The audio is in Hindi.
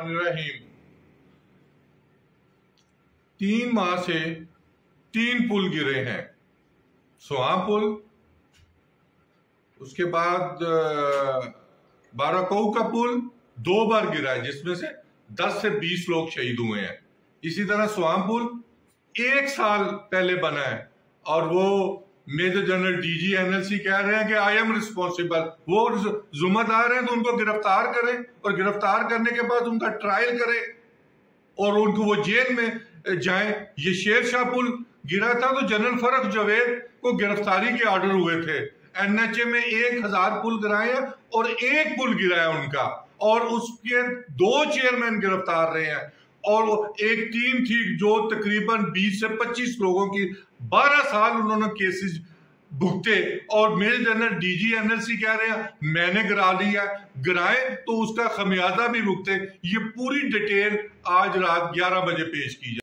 बिस्मिल्लाहिर्रहमानिर्रहीम। 3 माह से 3 पुल गिरे हैं। सोहा पुल, उसके बाद बाराकऊ का पुल 2 बार गिरा है, जिसमें से 10 से 20 लोग शहीद हुए हैं। इसी तरह सोहा पुल 1 साल पहले बना है और वो मेजर जनरल डीजी एनएलसी कह रहे हैं कि आई एम रिस्पॉन्सिबल। वो जुम्मेदार हैं तो उनको गिरफ्तार करें और गिरफ्तार करने के बाद उनका ट्रायल करें और उनको वो जेल में जाएं। ये शेर शाह पुल गिरा था तो जनरल फरख जवेद को गिरफ्तारी के ऑर्डर हुए थे। एनएचए में 1000 पुल गिराए हैं और 1 पुल गिरा है उनका, और उसके 2 चेयरमैन गिरफ्तार रहे हैं। और एक टीम थी जो तकरीबन 20 से 25 लोगों की 12 साल उन्होंने केसेस भुगते, और मेजर जनरल डीजी एनएलसी कह रहे हैं मैंने गिरा लिया। गिराए तो उसका खमियाजा भी भुगते। ये पूरी डिटेल आज रात 11 बजे पेश की जाए।